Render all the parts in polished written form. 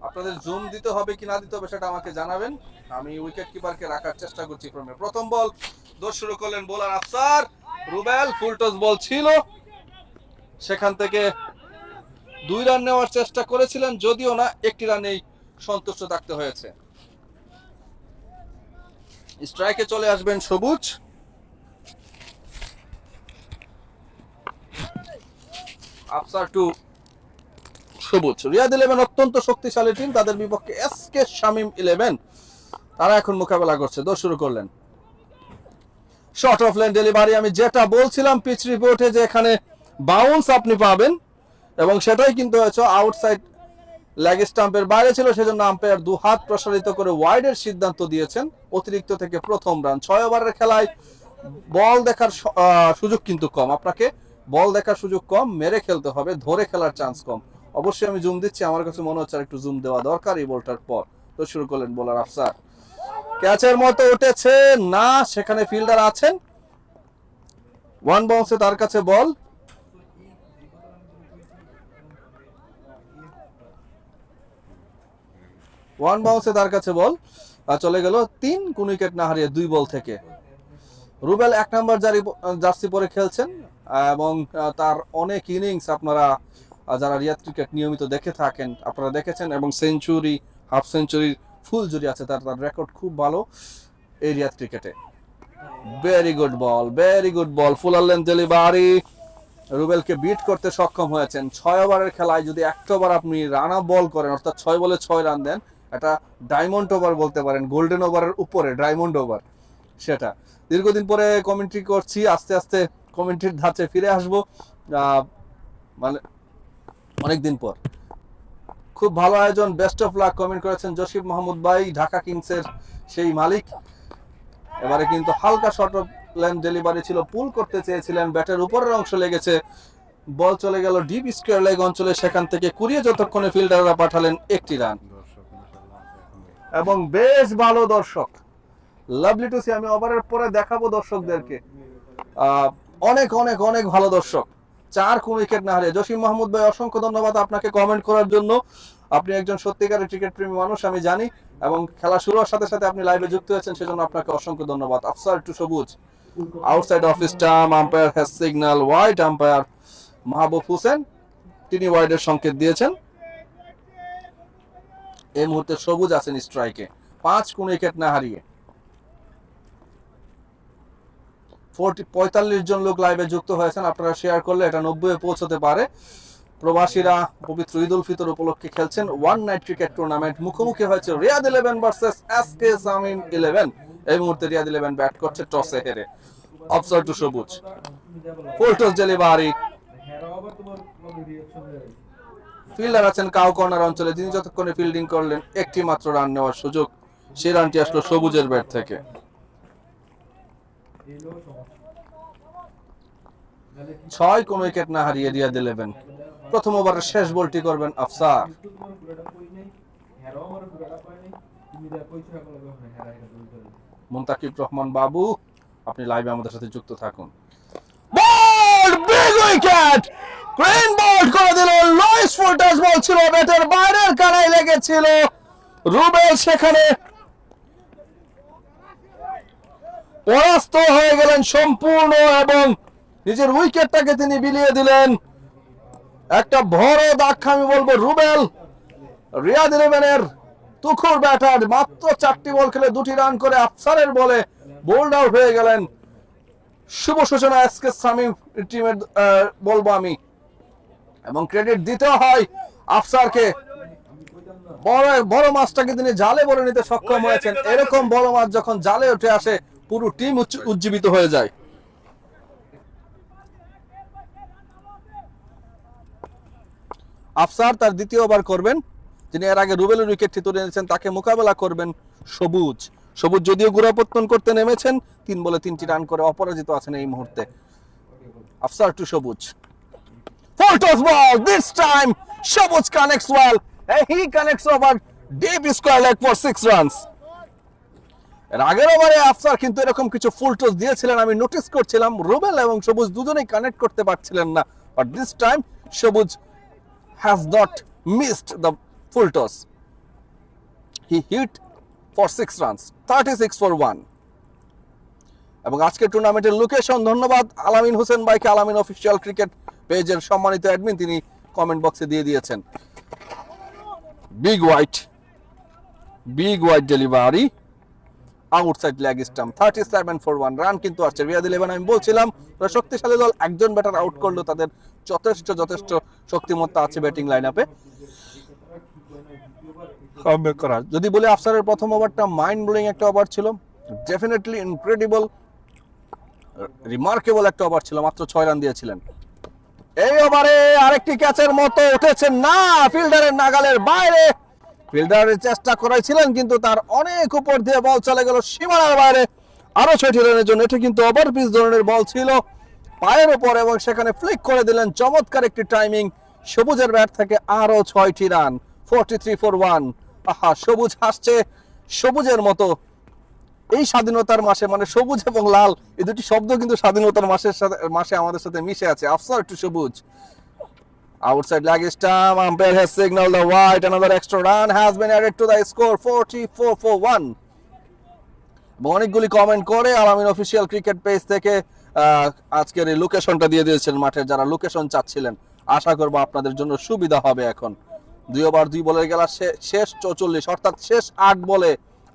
আপনাদের জুম দিতে হবে কি না দিতে হবে সেটা আমাকে জানাবেন। আমি উইকেট কিপারকে রাখার চেষ্টা করছি ফ্রমে। প্রথম বল দোষ শুরু করলেন bowler Afsar. Rubel full toss ball ছিল, সেখান থেকে 2 রান নেওয়ার চেষ্টা করেছিলেন, যদিও না 1টি রানেই সন্তুষ্ট থাকতে হয়েছে। স্ট্রাইকে চলে আসবেন সবুজ। আফসার টু সবুজ। রিয়াদ 11 অত্যন্ত শক্তিশালী টিম, তাদের বিপক্ষে এসকে শামীম 11 তারা এখন মোকাবেলা করছে। দোষ শুরু করলেন। Short of lane delivery. আমি যেটা বলছিলাম পিচ রিপোর্টে যে এখানে বাউন্স আপনি পাবেন, এবং সেটাই কিন্তু হয়েছে। আউটসাইড লেগ স্টাম্পের বাইরে ছিল, সেজন্য আম্পায়ার 2 হাত প্রসারিত করে ওয়াইডের সিদ্ধান্ত দিয়েছেন। অতিরিক্ত থেকে প্রথম রান। 6 ওভারের খেলায় বল দেখার সুযোগ কিন্তু কম। আপনাকে বল দেখার সুযোগ কম, মেরে খেলতে হবে, ধরে খেলার চান্স কম। অবশ্যই আমি জুম দিচ্ছি, আমার কাছে মনে হচ্ছে একটু জুম দেওয়া দরকার এই বলটার পর। তো শুরু করলেন বোলার আফসার। ক্যাচের মতো উঠেছে না, সেখানে ফিল্ডার আছেন। 1 বাউন্সে তার কাছে বল। তার কাছে বল চলে গেল 3। কোন উইকেট না হারিয়ে 2 বল থেকে। রুবেল 1 নাম্বার জার্সি পরে খেলছেন, এবং তার অনেক ইনিংস আপনারা যারা রিয়াদ ক্রিকেট নিয়মিত দেখে থাকেন আপনারা দেখেছেন, এবং সেঞ্চুরি, হাফ সেঞ্চুরি, ফুল জুরি আছে তার রেকর্ড খুব ভালো এই রিয়াদ ক্রিকেটে। Very good ball, fuller length delivery. রুবেলকে বিট করতে সক্ষম হয়েছেন। 6 ওভারের খেলায় যদি 1 ওভার আপনি রান আপ বল করেন, অর্থাৎ 6 বলে 6 রান দেন, এটা ডায়মন্ড ওভার বলতে পারেন, গোল্ডেন ওভারের উপরে ডায়মন্ড ওভার সেটা। দীর্ঘদিন পরে কমেন্ট্রি করছি, আস্তে আস্তে কমেন্ট্রির ধাঁচে ফিরে আসবো, মানে অনেকদিন পর। খুব ভালো আয়োজন, বেস্ট অফ লাক কমেন্ট করেছেন জসিম মাহমুদ ভাই, ঢাকা কিংসের সেই মালিক। এবারে কিন্তু হালকা শর্ট অফ লেন ডেলিভারি ছিল, পুল করতে চেয়েছিলেন, ব্যাটের উপরের অংশ লেগেছে, বল চলে গেল ডিপ স্কয়ার লেগ অঞ্চলে, সেখান থেকে কুড়িয়ে যতক্ষণে ফিল্ডাররা পাঠালেন 1টি রান। এবং বেশ ভালো দর্শক, লাভলি টু সি। আমি ওভারের পরে দেখাবো দর্শকদেরকে, অনেক অনেক অনেক ভালো দর্শক। 4 কোন উইকেট না হারিয়ে। জসিম মাহমুদ ভাই অসংখ্য ধন্যবাদ আপনাকে কমেন্ট করার জন্য। আপনি একজন সত্যিকারের ক্রিকেট প্রেমী মানুষ আমি জানি, এবং খেলা শুরু হওয়ার সাথে সাথে আপনি লাইভে যুক্ত হয়েছেন, সেজন্য আপনাকে অসংখ্য ধন্যবাদ। Afsar to Sabuj. Outside off stump, umpire has signal wide. Umpire Mahbub Hossain তিনি ওয়াইডের সংকেত দিয়েছেন। এই মুহূর্তে সবুজ আছেন স্ট্রাইকে 5 কোন উইকেট না হারিয়ে। 45 জন লোক লাইভে যুক্ত হয়েছেন, আপনারা শেয়ার করলে এটা 90 এ পৌঁছতে পারে। প্রবাসীরা পবিত্র ঈদ উল ফিতর উপলক্ষে খেলছেন 1 নাইট ক্রিকেট টুর্নামেন্ট। মুখোমুখি হয়েছে রিয়াদ 11 ভার্সেস এসকে শামীম 11। এই মুহূর্তে রিয়াদ 11 ব্যাট করছে টসে হেরে। Offside two Sabuj, full toss delivery. Fielder আছেন কাউ কর্নার অঞ্চলে, যিনি যতক্ষণে ফিল্ডিং করলেন 1টি মাত্র রান নেওয়ার সুযোগ, সেই রানটি আসলো সবুজের ব্যাট থেকে। 6 কোন উইকেট না হারিয়ে রিয়াদ 11। প্রথম ওভারের শেষ বলটি করবেন আফসার। মুনতাকিব রহমান বাবু, আপনি লাইভে আমাদের সাথে যুক্ত থাকুন। বল, বিগ উইকেট, গ্রিন বল করে দিল। লয়েস ফুলটাস বল ছিল, ব্যাটের বাইরের কানায় লেগেছিল। রুবেল সেখানে পরাস্ত হয়ে গেলেন সম্পূর্ণ, এবং নিজের উইকেটটাকে তিনি বিলিয়ে দিলেন। একটা বড় দাক্ষা আমি বলবো রুবেল। রিয়াদ 11-এর তুখুর ব্যাটার, মাত্র 4টি বল খেলে 2টি রান করে আফসারের বলে বোল্ড আউট হয়ে গেলেন। শুভ সূচনা এসকে শামীম টিমের বলবো আমি, এবং ক্রেডিট দিতে হয় আফসারকে। বড় মাছটাকে তিনি জালে বলে নিতে সক্ষম হয়েছেন। এরকম বড় মাছ যখন জালে উঠে আসে, পুরো টিম উজ্জীবিত হয়ে যায়। আফসার তার দ্বিতীয় ওভার করবেন, যিনি এর আগে রুবেলের উইকেটটি তুলে নিয়েছেন, তাকে মোকাবেলা করবেন সবুজ। সবুজ যদিও গোড়াপত্তন করতে নেমেছেন, 3 বলে 3টি রান করে অপরাজিত আছেন এই মুহূর্তে। Afsar to Sabuj, full toss ball, this time Sabuj connects well, he connects over deep square leg for 6 runs. এর আগের ওভারে আফসার কিন্তু এরকম কিছু ফুল টস দিয়েছিলেন, আমি নোটিস করছিলাম। রুবেল এবং সবুজ দুজনেই কানেক্ট করতে পারছিলেন না, but this time Sabuj has not missed the full toss. He hit for 6 runs, 36 for 1। এবং আজকের টুর্নামেন্টের লোকেশন ধন্যবাদ আলামিন হোসেন ভাইকে, আলামিন অফিসিয়াল ক্রিকেট পেজের সম্মানিত অ্যাডমিন, তিনি কমেন্ট বক্সে দিয়ে দিয়েছেন। Big wide delivery, outside leg stump, 37 for 1 run কিন্তু আসছে। রিয়াদ 11 আমি বলছিলাম শক্তিশালী দল, একজন ব্যাটার আউট করলেও তাদের যথেষ্ট শক্তিমত্তা আছে ব্যাটিং লাইন আপে করার। যদি বলি আফসারের প্রথম ওভারটা মাইন্ড ব্লোয়িং একটা ওভার ছিল, ডেফিনেটলি ইনক্রেডিবল রিমার্কেবল একটা ওভার ছিল, মাত্র 6 রান দিয়েছিলেন। এই ওভারে আরেকটি ক্যাচের মতো উঠেছে না, ফিল্ডারের নাগালের বাইরে, ফিল্ডারের চেষ্টা করেছিলেন কিন্তু তার অনেক উপর দিয়ে বল চলে গেল সীমানার বাইরে, আরো 6টি রানের জন্য। এটা কিন্তু ওভার পিচ ধরনের বল ছিল পায়ের উপর, এবং সেখানে ফ্লিক করে দিলেন, চমৎকার একটি টাইমিং সবুজের ব্যাট থেকে, আরো 6টি রান, 43 ফর 1। আহা, সবুজ হাসছে সবুজের মতো এই স্বাধীনতার মাসে, মানে সবুজ এবং লাল এই দুটি শব্দ কিন্তু স্বাধীনতার মাসে আমাদের সাথে মিশে আছে। আফসার টু সবুজ, outside leg stump, umpire has signaled the white, another extra run has been added to the score, 44 for 1। অনেকগুলি কমেন্ট করে আলামিন অফিসিয়াল ক্রিকেট পেজ থেকে আজকের এই লোকেশনটা দিয়ে দিয়েছেন মাঠে, যারা লোকেশন চাচ্ছিলেন। আশা করব আপনাদের জন্য সুবিধা হবে। এখন 2 ওভার 2 বলের গেলা শেষ 44, অর্থাৎ শেষ 8 বলে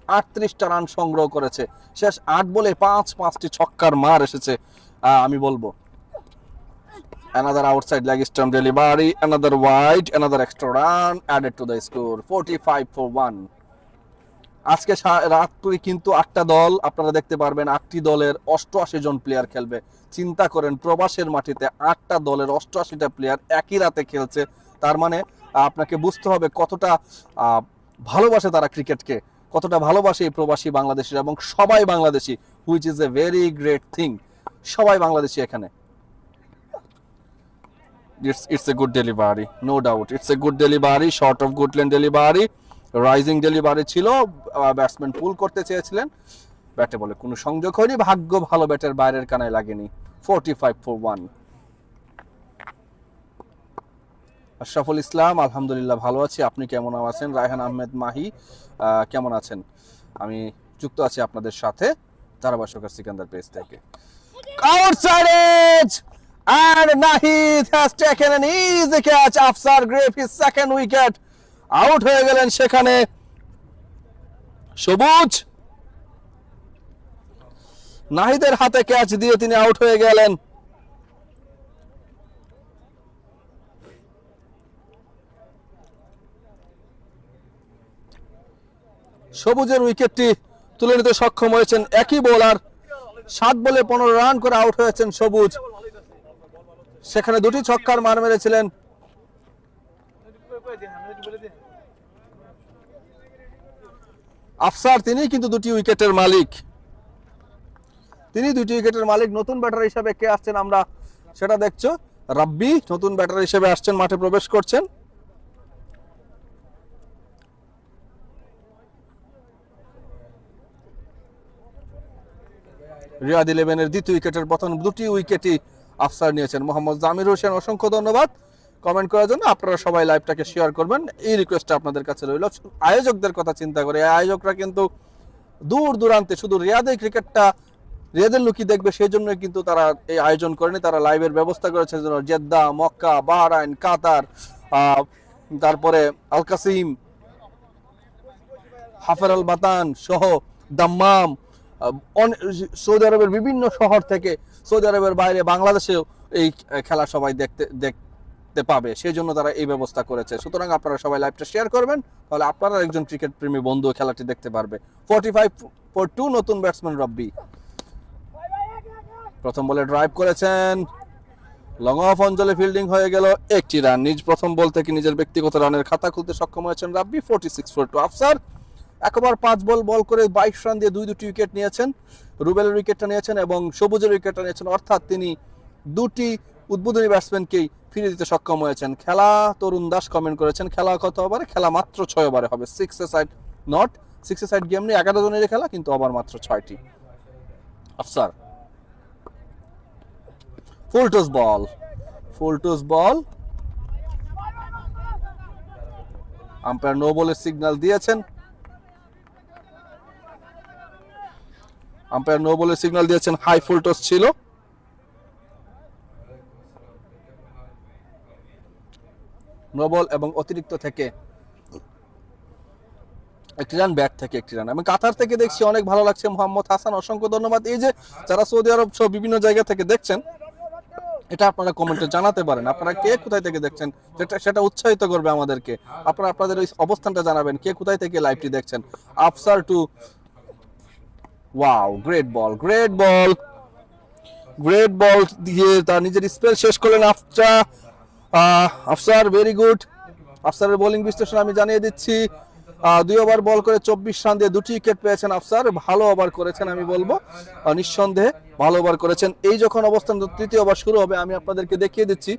38টা রান সংগ্রহ করেছে। শেষ 8 বলে 5টি ছক্কার মার এসেছে। আমি বলবো another outside leg stump delivery, another wide, another extra run added to the score, 45 for 1। আজকে রাত্রি কিন্তু 8টা দল আপনারা দেখতে পারবেন, 8টি দলের 88 জন প্লেয়ার খেলবে। চিন্তা করেন প্রবাসের মাটিতে 8টা দলের 88টা প্লেয়ার একই রাতে খেলছে, তার মানে আপনাকে বুঝতে হবে কতটা ভালোবাসে তারা ক্রিকেটকে, কতটা ভালোবাসে এই প্রবাসী বাংলাদেশিরা, এবং সবাই Bangladeshi, which is a very great thing. সবাই বাংলাদেশি এখানে। It's a good delivery, no doubt. It's a good delivery, short of Goodland delivery, rising delivery ছিল, ব্যাটসম্যান পুল করতে চেয়েছিলেন, ব্যাটে বলে কোনো সংযোগ হয়নি, ভাগ্য ভালো ব্যাটের বাইরের কানায় লাগেনি, 45 for 1। আশরাফুল ইসলাম, আলহামদুলিল্লাহ ভালো আছি, আপনি কেমন আছেন? রায়হান আহমেদ মাহি, কেমন আছেন? আমি যুক্ত আছি আপনাদের সাথে ধারাভাষ্যকার সিকান্দার পেজ থেকে। Outside edge! And Nahid has taken an easy catch. Afsar Grape his second wicket. Out হয়ে গেলেন সেখানে সবুজ, নাহিদের হাতে ক্যাচ দিয়ে তিনি আউট হয়ে গেলেন। সবুজের উইকেটটি তুলে নিতে সক্ষম হয়েছেন একই বোলার, 7 বলে 15 রান করে আউট হয়েছেন সবুজ। সেখানে 2টি ছক্কার মার মেরেছিলেন। আফসার তিনি কিন্তু 2টি উইকেটের মালিক, নতুন ব্যাটার হিসেবে কে আসছেন আমরা সেটা দেখছো, রাব্বি নতুন ব্যাটার হিসেবে আসছেন, মাঠে প্রবেশ করছেন। রিয়াদ 11-এর দ্বিতীয় উইকেটের প্রথম 2টি উইকেটই আফসার নিয়েছেন। মোহাম্মদ জামির হোসেন, অসংখ্য ধন্যবাদ কমেন্ট করার জন্য। আপনারা সবাই লাইভটাকে শেয়ার করবেন, এই রিকোয়েস্টটা আপনাদের কাছে রইল। আয়োজকদের কথা চিন্তা করে, আয়োজকরা কিন্তু দূর দূরান্তে শুধু রিয়াদের ক্রিকেটটা, রিয়াদের লুকি দেখবে সেই জন্যই কিন্তু তারা এই আয়োজন করেনি, তারা লাইভের ব্যবস্থা করেছে জেদ্দা, মক্কা, বাহরাইন, কাতার, তারপরে আল কাসিম, হাফের আল বাতান সহ দাম্মাম, সৌদি আরবের বিভিন্ন শহর থেকে, সৌদি আরবের বাইরে বাংলাদেশেও এই খেলা সবাই দেখতে পাবে, সেই জন্য তারা এই ব্যবস্থা করেছে। সুতরাং আপনারা সবাই লাইভটা শেয়ার করবেন, তাহলে আপনারা একজন ক্রিকেট প্রেমী বন্ধু খেলাটি দেখতে পারবে। 45 for 2 নতুন ব্যাটসম্যান রাব্বি প্রথম বলে ড্রাইভ করেছেন, লং অফ অঞ্চলে ফিল্ডিং হয়ে গেল, 1টি রান। প্রথম বল থেকে নিজের ব্যক্তিগত রানের খাতা খুলতে সক্ষম হয়েছেন রাব্বি, 46 for 2। আফসার একবার 5 বল করে 22 রান দিয়ে 2টি উইকেট নিয়েছেন, রুবেলের উইকেটটা নিয়েছেন এবং সবুজের উইকেটটা নিয়েছেন, অর্থাৎ তিনি 2টি উদ্বোধনী ব্যাটসম্যানকেই ফিরে দিতে সক্ষম হয়েছেন। খেলা তরুণ দাস কমেন্ট করেছেন, খেলা কত ওভারে? খেলা মাত্র 6 ওভারে হবে, 6 a side not 6 a side game নেই, 11 জনের খেলা, কিন্তু ওভার মাত্র 6টি। Afsar full toss ball, umpire no বলের সিগন্যাল দিয়েছেন। আম্পায়ার নো বলের সিগন্যাল দিয়েছেন, হাই ফুল টস ছিল। নো বল এবং অতিরিক্ত থেকে একটি রান, ব্যাট থেকে একটি রান। আমি কাতার থেকে দেখছি, অনেক ভালো লাগছে মোহাম্মদ হাসান, অসংখ্য ধন্যবাদ। এই যে যারা সৌদি আরব সহ বিভিন্ন জায়গা থেকে দেখছেন, এটা আপনারা কমেন্টে জানাতে পারেন আপনারা কে কোথায় থেকে দেখছেন, সেটা উৎসাহিত করবে আমাদেরকে। আপনারা আপনাদের ওই অবস্থানটা জানাবেন, কে কোথায় থেকে লাইভটি দেখছেন। আফসার টু, ওয়াও, গ্রেট বল, গ্রেট বল, গ্রেট বল দিয়ে তার নিজের স্পেল শেষ করলেন আফসার, ভেরি গুড। আফসারের বোলিং বিশ্লেষণ আমি জানিয়ে দিচ্ছি। 2 ওভার বল করে 24 রান দিয়ে 2টি উইকেট পেয়েছেন আফসার। ভালো ওভার করেছেন আমি বলবো, নিঃসন্দেহে ভালো ওভার করেছেন। এই যখন অবস্থান তৃতীয় ওভার শুরু হবে, আমি আপনাদেরকে দেখিয়ে দিচ্ছি